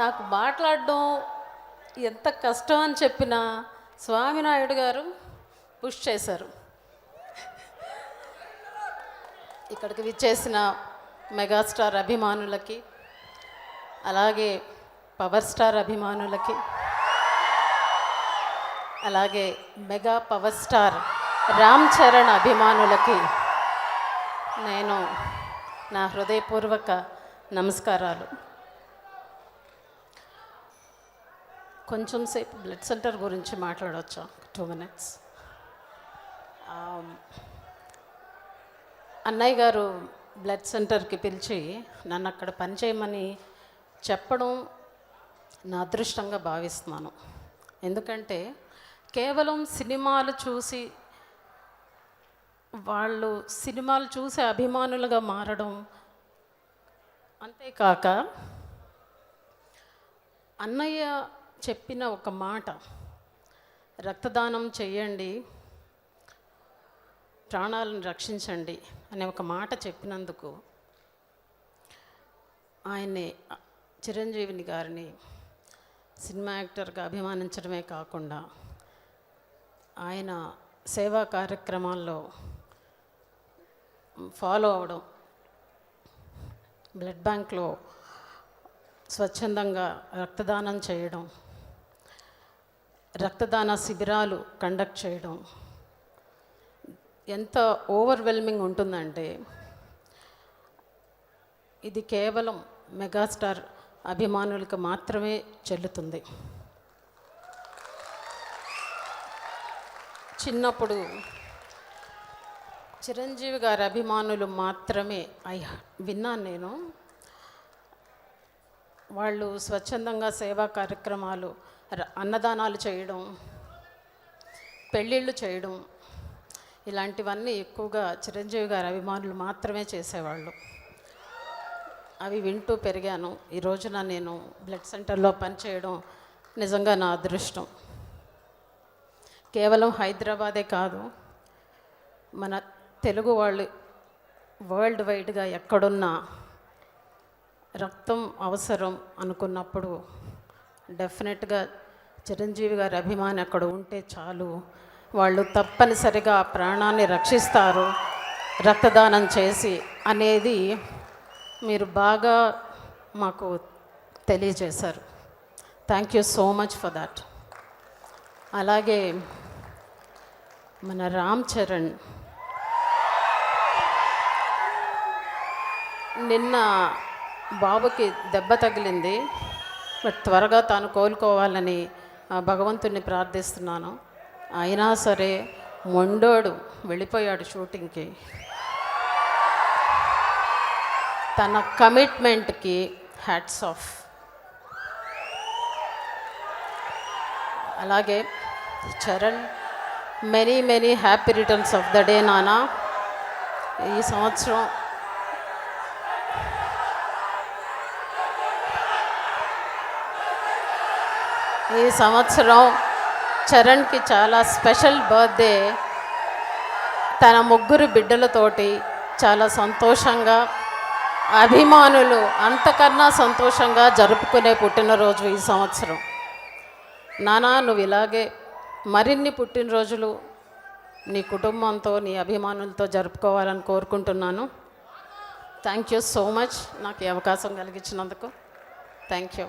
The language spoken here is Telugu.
నాకు మాట్లాడడం ఎంత కష్టం అని చెప్పినా స్వామినాయుడు గారు పుష్ చేశారు. ఇక్కడికి విచ్చేసిన మెగాస్టార్ అభిమానులకి, అలాగే పవర్ స్టార్ అభిమానులకి, అలాగే mega power star Ram Charan అభిమానులకి నేను నా హృదయపూర్వక నమస్కారాలు. కొంచెం సేపు బ్లడ్ సెంటర్ గురించి మాట్లాడవచ్చా? 2 minutes. అన్నయ్య గారు బ్లడ్ సెంటర్కి పిలిచి నన్ను అక్కడ పనిచేయమని చెప్పడం నా అదృష్టంగా భావిస్తున్నాను. ఎందుకంటే కేవలం సినిమాలు చూసి వాళ్ళు సినిమాలు చూసి అభిమానులుగా మారడం, అంతేకాక అన్నయ్య చెప్పిన ఒక మాట, రక్తదానం చేయండి, ప్రాణాలను రక్షించండి అనే ఒక మాట చెప్పినందుకు ఆయన్ని, చిరంజీవిని గారిని సినిమా యాక్టర్గా అభిమానించడమే కాకుండా ఆయన సేవా కార్యక్రమాల్లో ఫాలో అవడం, బ్లడ్ బ్యాంక్లో స్వచ్ఛందంగా రక్తదానం చేయడం, రక్తదాన శిబిరాలు కండక్ట్ చేయడం ఎంత ఓవర్వెల్మింగ్ ఉంటుందంటే ఇది కేవలం మెగాస్టార్ అభిమానులకు మాత్రమే చెల్లుతుంది. చిన్నప్పుడు చిరంజీవి గారి అభిమానులు మాత్రమే విన్నాను నేను. వాళ్ళు స్వచ్ఛందంగా సేవా కార్యక్రమాలు, అన్నదానాలు చేయడం, పెళ్ళిళ్ళు చేయడం, ఇలాంటివన్నీ ఎక్కువగా చిరంజీవి గారి అభిమానులు మాత్రమే చేసేవాళ్ళు. అవి వింటూ పెరిగాను. ఈ రోజున నేను బ్లడ్ సెంటర్లో పనిచేయడం నిజంగా నా అదృష్టం. కేవలం హైదరాబాదే కాదు, మన తెలుగు వాళ్ళు వరల్డ్ వైడ్గా ఎక్కడున్నా రక్తం అవసరం అనుకున్నప్పుడు డెఫినెట్గా చిరంజీవి గారి అభిమాని అక్కడ ఉంటే చాలు, వాళ్ళు తప్పనిసరిగా ప్రాణాన్ని రక్షిస్తారు రక్తదానం చేసి అనేది మీరు బాగా మాకు తెలియజేశారు. Thank you so much for that. అలాగే మన రామ్ చరణ్ నిన్న బాబుకి దెబ్బ తగిలింది, బట్ త్వరగా తాను కోలుకోవాలని భగవంతుని ప్రార్థిస్తున్నాను. అయినా సరే మొండోడు వెళ్ళిపోయాడు షూటింగ్కి. తన కమిట్మెంట్కి హ్యాట్స్ ఆఫ్. అలాగే Charan, many happy returns of the day నానా. ఈ సంవత్సరం చరణ్కి చాలా స్పెషల్ బర్త్డే. తన 3 బిడ్డలతోటి చాలా సంతోషంగా, అభిమానులు అంతకన్నా సంతోషంగా జరుపుకునే పుట్టినరోజు ఈ సంవత్సరం. నానా, నువ్వు ఇలాగే మరిన్ని పుట్టినరోజులు నీ కుటుంబంతో, నీ అభిమానులతో జరుపుకోవాలని కోరుకుంటున్నాను. థ్యాంక్ యూ సో మచ్ నాకు ఈ అవకాశం కలిగించినందుకు. Thank you.